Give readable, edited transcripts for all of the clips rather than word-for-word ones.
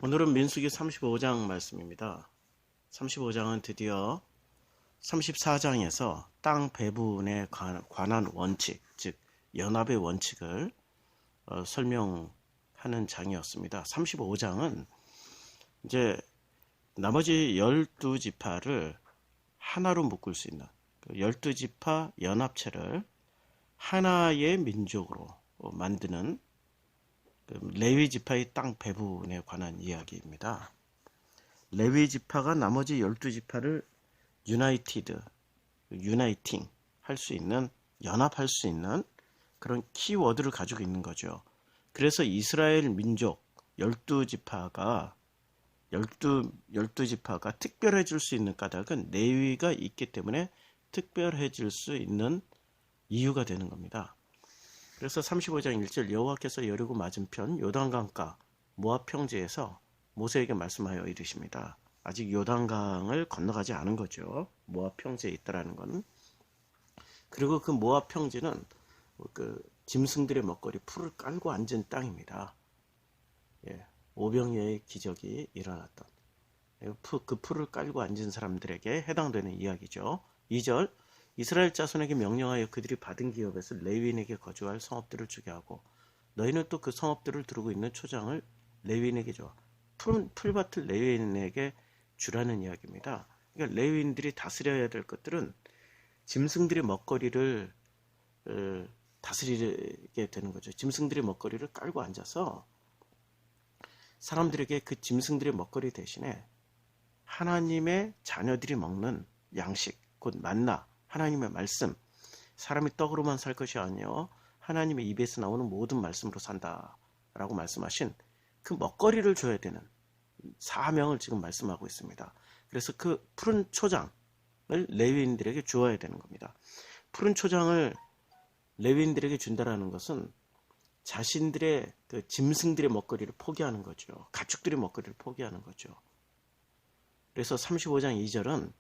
오늘은 민수기 35장 말씀입니다. 35장은 드디어 34장에서 땅 배분에 관한 원칙, 즉 연합의 원칙을 설명하는 장이었습니다. 35장은 이제 나머지 12지파를 하나로 묶을 수 있는 12지파 연합체를 하나의 민족으로 만드는 레위 지파의 땅 배분에 관한 이야기입니다. 레위 지파가 나머지 12지파를 유나이팅 할 수 있는, 연합할 수 있는 그런 키워드를 가지고 있는 거죠. 그래서 이스라엘 민족 12지파가 특별해질 수 있는 까닭은 레위가 있기 때문에 특별해질 수 있는 이유가 되는 겁니다. 그래서 35장 1절 여호와께서 여리고 맞은편 요단강가 모압 평지에서 모세에게 말씀하여 이르십니다. 아직 요단강을 건너가지 않은 거죠. 모압 평지에 있다라는 건. 그리고 그 모압 평지는 그 짐승들의 먹거리 풀을 깔고 앉은 땅입니다. 오병이어의 기적이 일어났던 그 풀을 깔고 앉은 사람들에게 해당되는 이야기죠. 2절 이스라엘 자손에게 명령하여 그들이 받은 기업에서 레위인에게 거주할 성읍들을 주게 하고 너희는 또 그 성읍들을 두르고 있는 초장을 레위인에게 줘. 풀밭을 레위인에게 주라는 이야기입니다. 그러니까 레위인들이 다스려야 될 것들은 짐승들의 먹거리를 다스리게 되는 거죠. 짐승들의 먹거리를 깔고 앉아서 사람들에게 그 짐승들의 먹거리 대신에 하나님의 자녀들이 먹는 양식, 곧 만나, 하나님의 말씀, 사람이 떡으로만 살 것이 아니요 하나님의 입에서 나오는 모든 말씀으로 산다 라고 말씀하신 그 먹거리를 줘야 되는 사명을 지금 말씀하고 있습니다. 그래서 그 푸른 초장을 레위인들에게 주어야 되는 겁니다. 푸른 초장을 레위인들에게 준다라는 것은 자신들의 그 짐승들의 먹거리를 포기하는 거죠. 가축들의 먹거리를 포기하는 거죠. 그래서 35장 2절은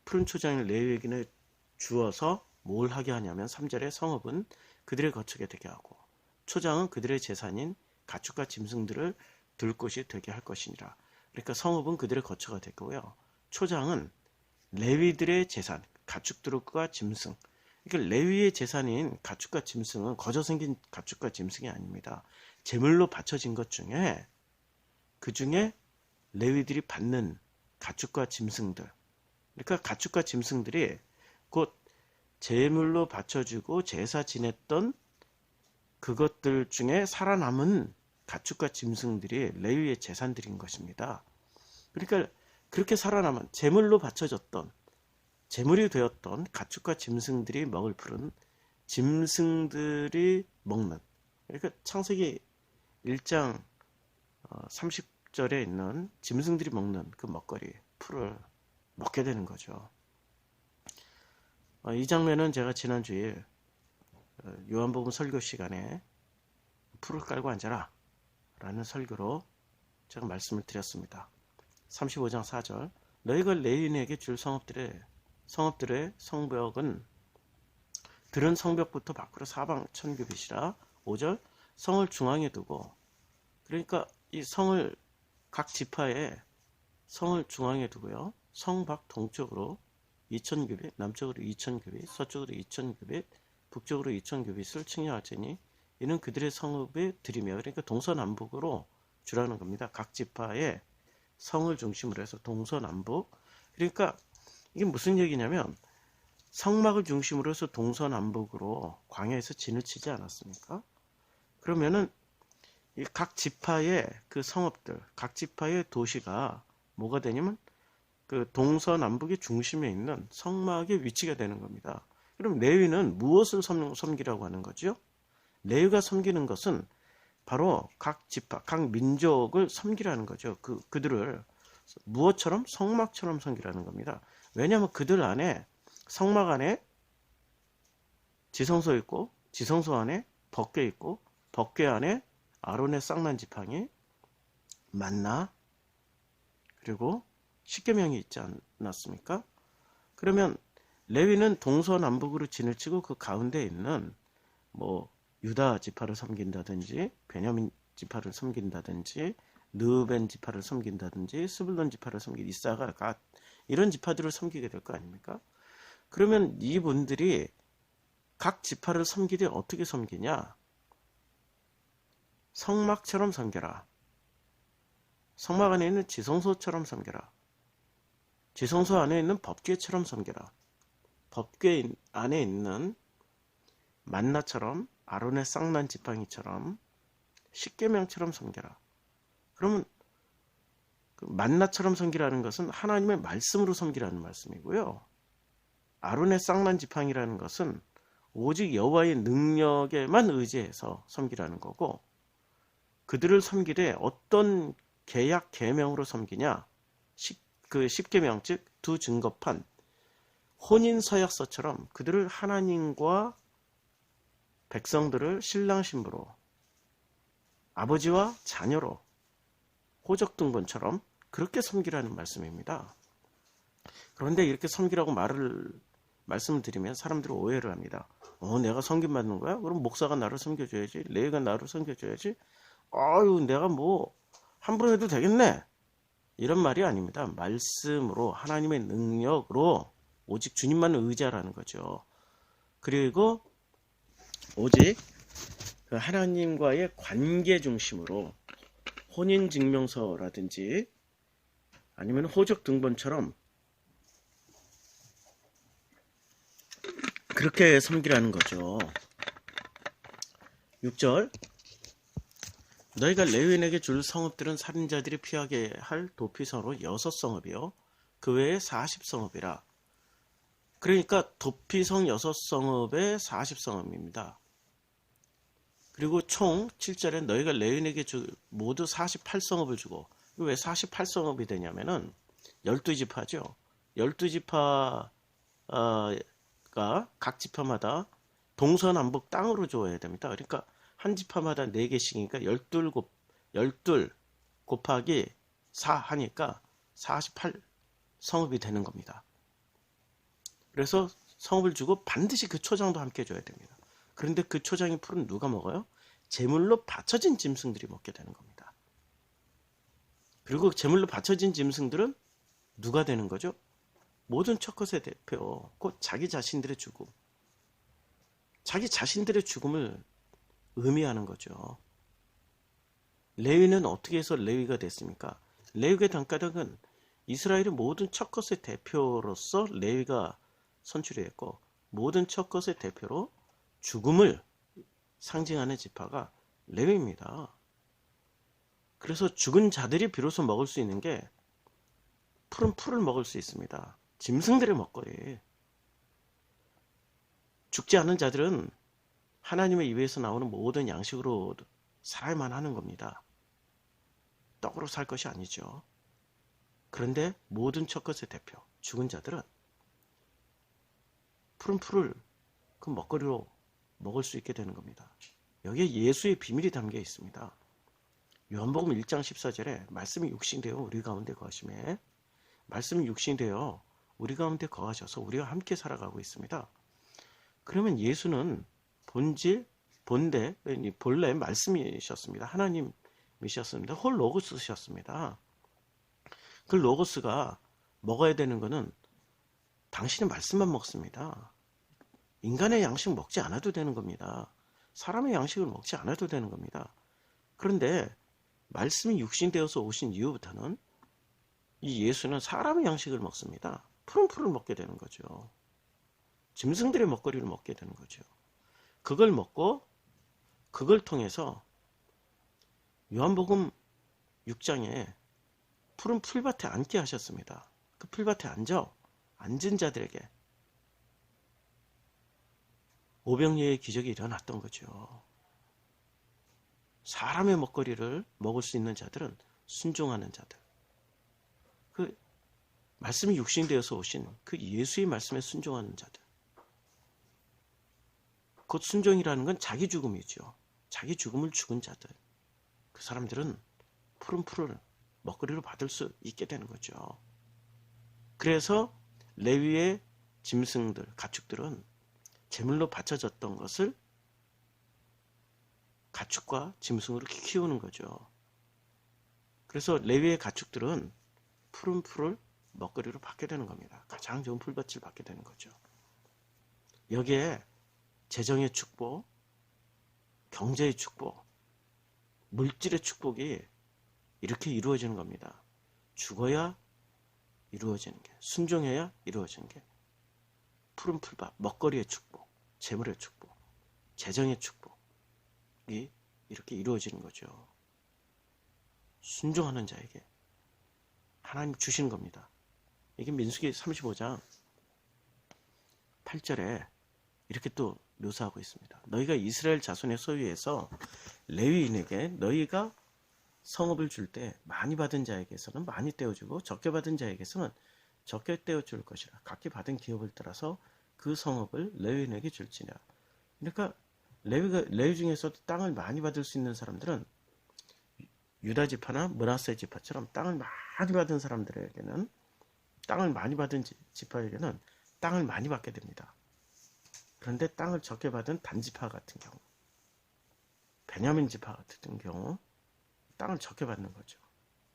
푸른 초장을 레위에게 주어서 뭘 하게 하냐면 3절에 성읍은 그들의 거처게 되게 하고 초장은 그들의 재산인 가축과 짐승들을 둘 곳이 되게 할 것이니라. 그러니까 성읍은 그들의 거처가 되고요. 초장은 레위들의 재산, 가축들과 짐승. 그러니까 레위의 재산인 가축과 짐승은 거저 생긴 가축과 짐승이 아닙니다. 제물로 바쳐진 것 중에 그 중에 레위들이 받는 가축과 짐승들. 그러니까 가축과 짐승들이 곧 제물로 바쳐주고 제사 지냈던 그것들 중에 살아남은 가축과 짐승들이 레위의 재산들인 것입니다. 그러니까 그렇게 살아남은 제물로 바쳐졌던 제물이 되었던 가축과 짐승들이 먹을 풀은 짐승들이 먹는, 그러니까 창세기 1장 30절에 있는 짐승들이 먹는 그 먹거리 풀을 먹게 되는 거죠. 이 장면은 제가 지난주에 요한복음 설교 시간에 풀을 깔고 앉아라 라는 설교로 제가 말씀을 드렸습니다. 35장 4절 너희가 레위인에게 줄 성읍들의 성벽은 들은 성벽부터 밖으로 사방 1000규빗이라. 5절 성을 중앙에 두고, 그러니까 이 성을 각 지파에 성을 중앙에 두고요. 성 밖 동쪽으로 2000규빗, 남쪽으로 2000규빗, 서쪽으로 2000규빗, 북쪽으로 2000규빗을 측량할지니 이는 그들의 성읍에 들이며, 그러니까 동서남북으로 주라는 겁니다. 각 지파에 성을 중심으로 해서 동서남북. 그러니까 이게 무슨 얘기냐면 성막을 중심으로 해서 동서남북으로 광야에서 진을 치지 않았습니까? 그러면은 이 각 지파의 그 성읍들, 각 지파의 도시가 뭐가 되냐면 그 동서남북의 중심에 있는 성막의 위치가 되는 겁니다. 그럼 레위는 무엇을 섬기라고 하는 거죠? 레위가 섬기는 것은 바로 각 지파, 각 민족을 섬기라는 거죠. 그들을 무엇처럼? 성막처럼 섬기라는 겁니다. 왜냐하면 그들 안에, 성막 안에 지성소 있고, 지성소 안에 법궤 있고, 법궤 안에 아론의 쌍난 지팡이, 만나, 그리고 십계명이 있지 않았습니까? 그러면 레위는 동서남북으로 진을 치고 그 가운데 있는 유다 지파를 섬긴다든지 베냐민 지파를 섬긴다든지 느벤 지파를 섬긴다든지 스불론 지파를 섬긴 이사가 갓 이런 지파들을 섬기게 될 거 아닙니까? 그러면 이분들이 각 지파를 섬기되 어떻게 섬기냐? 성막처럼 섬겨라. 성막 안에 있는 지성소처럼 섬겨라. 지성소 안에 있는 법궤처럼 섬겨라. 법궤 안에 있는 만나처럼 아론의 쌍난 지팡이처럼 십계명처럼 섬겨라. 그러면 그 만나처럼 섬기라는 것은 하나님의 말씀으로 섬기라는 말씀이고요. 아론의 쌍난 지팡이라는 것은 오직 여호와의 능력에만 의지해서 섬기라는 거고, 그들을 섬기되 어떤 계약 계명으로 섬기냐? 그 십계명, 즉 두 증거판 혼인 서약서처럼 그들을 하나님과 백성들을 신랑 신부로, 아버지와 자녀로, 호적등본처럼 그렇게 섬기라는 말씀입니다. 그런데 이렇게 섬기라고 말씀을 드리면 사람들은 오해를 합니다. 내가 섬김받는 거야? 그럼 목사가 나를 섬겨줘야지, 레위가 나를 섬겨줘야지, 아유 내가 뭐 함부로 해도 되겠네, 이런 말이 아닙니다. 말씀으로, 하나님의 능력으로 오직 주님만 의지하라는 거죠. 그리고 오직 그 하나님과의 관계 중심으로 혼인증명서라든지 아니면 호적등본처럼 그렇게 섬기라는 거죠. 6절, 너희가 레위인에게 줄 성읍들은 살인자들이 피하게 할 도피성으로 6성읍이요 그 외에 40성읍이라. 그러니까 도피성 6성읍에 40성읍입니다. 그리고 총 7절에 너희가 레위인에게 모두 48성읍을 주고, 왜 48성읍이 되냐면은 12지파죠. 12지파가 각 지파마다 동서남북 땅으로 줘야 됩니다. 그러니까 한 지파마다 4개씩이니까 12 곱하기 4 하니까 48성읍이 되는 겁니다. 그래서 성읍을 주고 반드시 그 초장도 함께 줘야 됩니다. 그런데 그 초장의 풀은 누가 먹어요? 제물로 바쳐진 짐승들이 먹게 되는 겁니다. 그리고 제물로 바쳐진 짐승들은 누가 되는 거죠? 모든 첫 것의 대표, 곧 자기 자신들의 죽음. 자기 자신들의 죽음을 의미하는 거죠. 레위는 어떻게 해서 레위가 됐습니까? 레위의 단가닥은 이스라엘의 모든 첫 것의 대표로서 레위가 선출이 됐고, 모든 첫 것의 대표로 죽음을 상징하는 지파가 레위입니다. 그래서 죽은 자들이 비로소 먹을 수 있는 게 푸른 풀을 먹을 수 있습니다. 짐승들의 먹거리. 죽지 않은 자들은 하나님의 입에서 나오는 모든 양식으로 살아야만 하는 겁니다. 떡으로 살 것이 아니죠. 그런데 모든 첫 것의 대표, 죽은 자들은 푸른 풀을 그 먹거리로 먹을 수 있게 되는 겁니다. 여기에 예수의 비밀이 담겨 있습니다. 요한복음 1장 14절에 말씀이 육신되어 우리 가운데 거하심에, 말씀이 육신되어 우리 가운데 거하셔서 우리와 함께 살아가고 있습니다. 그러면 예수는 본래 말씀이셨습니다. 하나님이셨습니다. 홀 로고스셨습니다. 그 로고스가 먹어야 되는 것은 당신의 말씀만 먹습니다. 인간의 양식 먹지 않아도 되는 겁니다. 사람의 양식을 먹지 않아도 되는 겁니다. 그런데 말씀이 육신되어서 오신 이후부터는 이 예수는 사람의 양식을 먹습니다. 푸른 풀을 먹게 되는 거죠. 짐승들의 먹거리를 먹게 되는 거죠. 그걸 먹고 그걸 통해서 요한복음 6장에 푸른 풀밭에 앉게 하셨습니다. 그 풀밭에 앉은 자들에게 오병이어의 기적이 일어났던 거죠. 사람의 먹거리를 먹을 수 있는 자들은 순종하는 자들. 그 말씀이 육신되어서 오신 그 예수의 말씀에 순종하는 자들. 곧 순종이라는 건 자기 죽음이죠. 자기 죽음을 죽은 자들. 그 사람들은 푸른 풀을 먹거리로 받을 수 있게 되는 거죠. 그래서 레위의 짐승들, 가축들은 제물로 바쳐졌던 것을 가축과 짐승으로 키우는 거죠. 그래서 레위의 가축들은 푸른 풀을 먹거리로 받게 되는 겁니다. 가장 좋은 풀밭을 받게 되는 거죠. 여기에 재정의 축복, 경제의 축복, 물질의 축복이 이렇게 이루어지는 겁니다. 죽어야 이루어지는 게, 순종해야 이루어지는 게 푸른 풀밭, 먹거리의 축복, 재물의 축복, 재정의 축복이 이렇게 이루어지는 거죠. 순종하는 자에게 하나님 주시는 겁니다. 이게 민수기 35장 8절에 이렇게 또 묘사하고 있습니다. 너희가 이스라엘 자손의 소유에서 레위인에게 너희가 성읍을 줄 때 많이 받은 자에게서는 많이 떼어주고 적게 받은 자에게서는 적게 떼어줄 것이라. 각기 받은 기업을 따라서 그 성읍을 레위인에게 줄지냐. 그러니까 레위 중에서도 땅을 많이 받을 수 있는 사람들은 유다 지파나 므낫세 지파처럼 땅을 많이 받은 사람들에게는, 땅을 많이 받은 지파에게는 땅을 많이 받게 됩니다. 그런데 땅을 적게 받은 단지파 같은 경우, 베냐민 지파 같은 경우 땅을 적게 받는 거죠.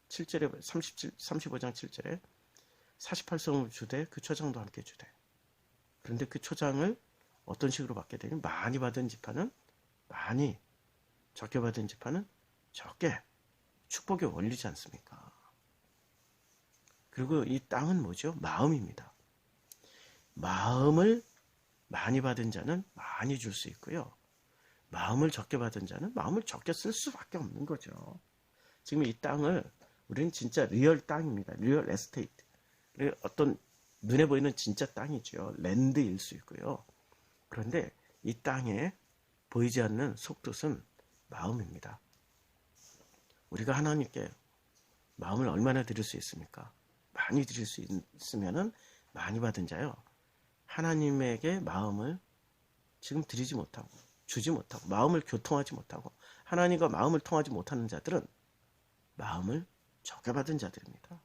7절에 35장 7절에 48성을 주되 그 초장도 함께 주되. 그런데 그 초장을 어떤 식으로 받게 되냐면 많이 받은 지파는 많이, 적게 받은 지파는 적게. 축복의 원리지 않습니까? 그리고 이 땅은 뭐죠? 마음입니다. 마음을 많이 받은 자는 많이 줄 수 있고요. 마음을 적게 받은 자는 마음을 적게 쓸 수밖에 없는 거죠. 지금 이 땅을 우리는 진짜 리얼 땅입니다. 리얼 에스테이트. 어떤 눈에 보이는 진짜 땅이죠. 랜드일 수 있고요. 그런데 이 땅에 보이지 않는 속뜻은 마음입니다. 우리가 하나님께 마음을 얼마나 드릴 수 있습니까? 많이 드릴 수 있으면은 많이 받은 자요. 하나님에게 마음을 지금 드리지 못하고, 주지 못하고, 마음을 교통하지 못하고, 하나님과 마음을 통하지 못하는 자들은 마음을 적게 받은 자들입니다.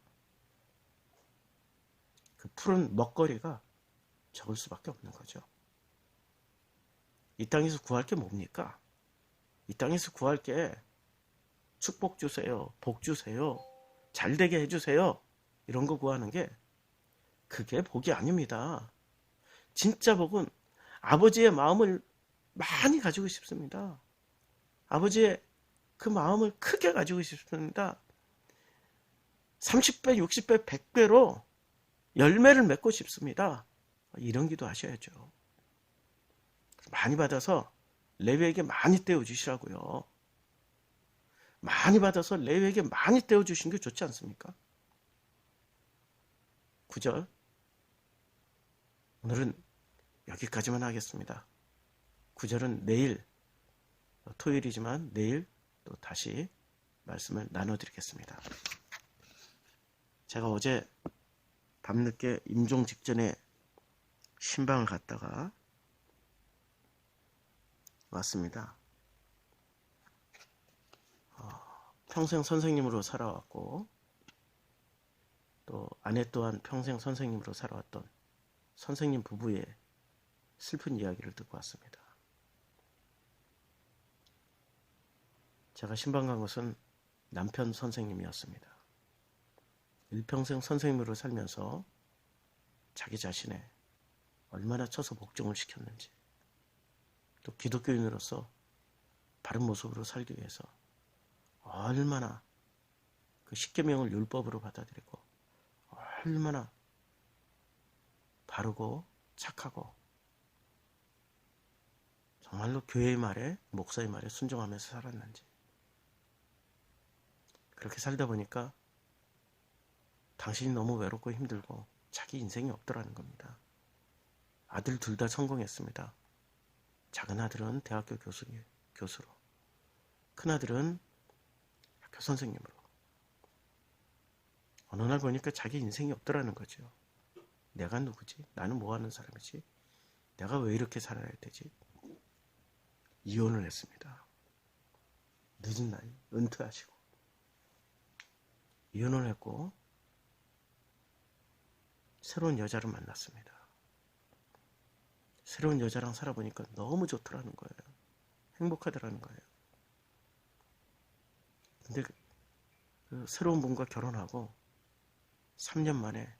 그 푸른 먹거리가 적을 수밖에 없는 거죠. 이 땅에서 구할 게 뭡니까? 이 땅에서 구할 게 축복 주세요, 복 주세요, 잘되게 해주세요, 이런 거 구하는 게 그게 복이 아닙니다. 진짜 복은 아버지의 마음을 많이 가지고 싶습니다. 아버지의 그 마음을 크게 가지고 싶습니다. 30배, 60배, 100배로 열매를 맺고 싶습니다. 이런 기도 하셔야죠. 많이 받아서 레위에게 많이 떼어주시라고요. 많이 받아서 레위에게 많이 떼어주신 게 좋지 않습니까? 9절. 오늘은 여기까지만 하겠습니다. 9절은 내일, 토요일이지만 내일 또 다시 말씀을 나눠드리겠습니다. 제가 어제 밤늦게 임종 직전에 신방을 갔다가 왔습니다. 평생 선생님으로 살아왔고, 또 아내 또한 평생 선생님으로 살아왔던 선생님 부부의 슬픈 이야기를 듣고 왔습니다. 제가 신방 간 것은 남편 선생님이었습니다. 일평생 선생님으로 살면서 자기 자신의 얼마나 쳐서 복종을 시켰는지, 또 기독교인으로서 바른 모습으로 살기 위해서 얼마나 그 십계명을 율법으로 받아들이고, 얼마나 바르고 착하고 정말로 교회의 말에, 목사의 말에 순종하면서 살았는지. 그렇게 살다 보니까 당신이 너무 외롭고 힘들고 자기 인생이 없더라는 겁니다. 아들 둘 다 성공했습니다. 작은 아들은 대학교 교수로, 큰 아들은 학교 선생님으로. 어느 날 보니까 자기 인생이 없더라는 거죠. 내가 누구지? 나는 뭐 하는 사람이지? 내가 왜 이렇게 살아야 되지? 이혼을 했습니다. 늦은 나이, 은퇴하시고. 이혼을 했고 새로운 여자를 만났습니다. 새로운 여자랑 살아보니까 너무 좋더라는 거예요. 행복하더라는 거예요. 근데 그 새로운 분과 결혼하고 3년 만에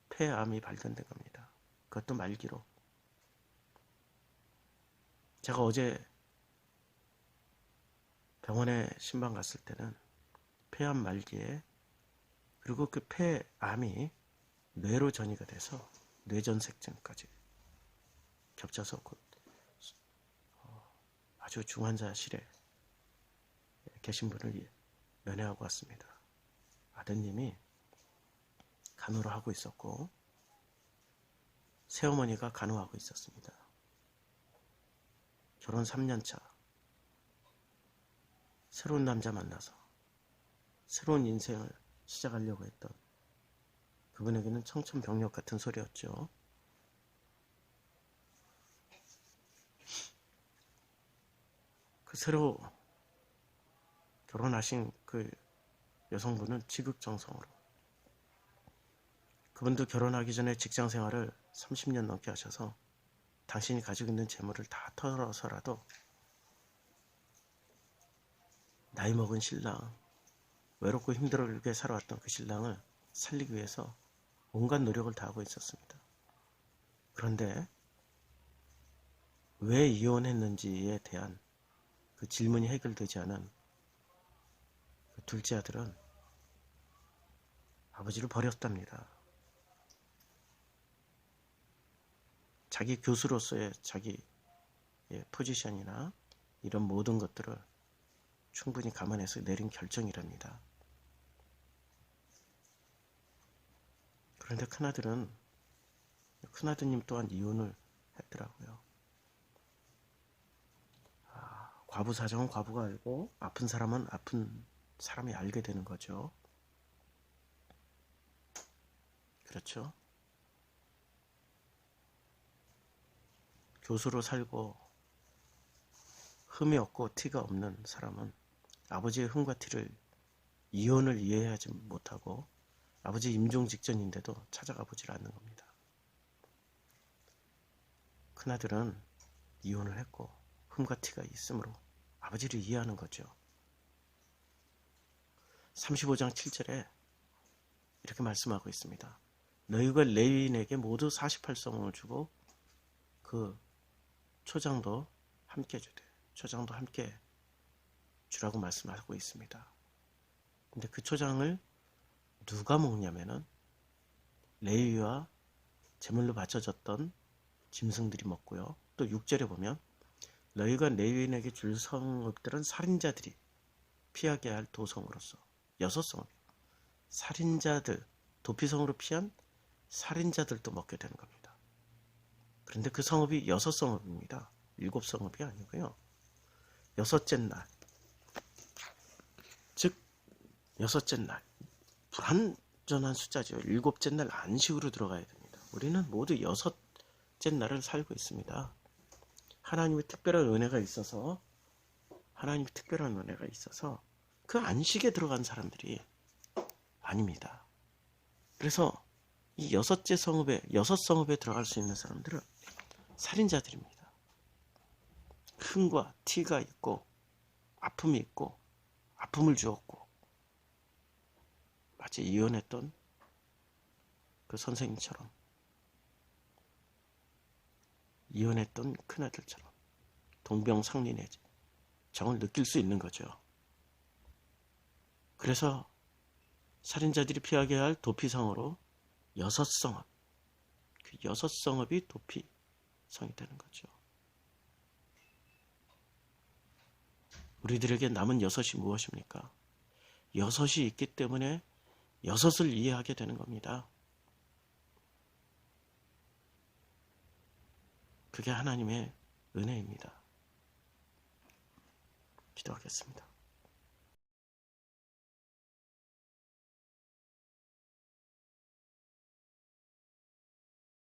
폐암이 발견된 겁니다. 그것도 말기로. 제가 어제 병원에 신방 갔을 때는 폐암 말기에, 그리고 그 폐암이 뇌로 전이가 돼서 뇌전색증까지 겹쳐서 아주 중환자실에 계신 분을 면회하고 왔습니다. 아드님이 간호를 하고 있었고 새어머니가 간호하고 있었습니다. 결혼 3년차, 새로운 남자 만나서 새로운 인생을 시작하려고 했던 그분에게는 청천벽력 같은 소리였죠. 그 새로 결혼하신 그 여성분은 지극정성으로, 그분도 결혼하기 전에 직장 생활을 30년 넘게 하셔서 당신이 가지고 있는 재물을 다 털어서라도 나이 먹은 신랑, 외롭고 힘들게 살아왔던 그 신랑을 살리기 위해서 온갖 노력을 다하고 있었습니다. 그런데 왜 이혼했는지에 대한 그 질문이 해결되지 않은 그 둘째 아들은 아버지를 버렸답니다. 자기 교수로서의 자기 포지션이나 이런 모든 것들을 충분히 감안해서 내린 결정이랍니다. 그런데 큰아드님 또한 이혼을 했더라고요. 과부 사정은 과부가 알고 아픈 사람은 아픈 사람이 알게 되는 거죠. 그렇죠? 교수로 살고 흠이 없고 티가 없는 사람은 아버지의 흠과 티를, 이혼을 이해하지 못하고 아버지 임종 직전인데도 찾아가 보질 않는 겁니다. 큰아들은 이혼을 했고 흠과 티가 있으므로 아버지를 이해하는 거죠. 35장 7절에 이렇게 말씀하고 있습니다. 너희가 레위인에게 모두 48성을 주고 그 초장도 함께 주되, 초장도 함께 주라고 말씀하고 있습니다. 근데 그 초장을 누가 먹냐면은 레위와 제물로 바쳐졌던 짐승들이 먹고요. 또 6절에 보면 너희가 레위인에게 줄 성읍들은 살인자들이 피하게 할 도성으로서, 6성읍, 살인자들, 도피성으로 피한 살인자들도 먹게 되는 겁니다. 그런데 그 성읍이 6성읍입니다. 7성읍이 아니고요. 6째 날, 즉 6째 날, 불완전한 숫자죠. 7째 날 안식으로 들어가야 됩니다. 우리는 모두 6째 날을 살고 있습니다. 하나님의 특별한 은혜가 있어서, 그 안식에 들어간 사람들이 아닙니다. 그래서 이 6성읍에 들어갈 수 있는 사람들은 살인자들입니다. 흠과 티가 있고 아픔이 있고 아픔을 주었고, 마치 이혼했던 그 선생님처럼, 이혼했던 큰아들처럼 동병상련의 정을 느낄 수 있는 거죠. 그래서 살인자들이 피하게 할 도피성으로 6성읍, 그 6성읍이 도피성이 되는 거죠. 우리들에게 남은 6이 무엇입니까? 6이 있기 때문에 6을 이해하게 되는 겁니다. 그게 하나님의 은혜입니다. 기도하겠습니다.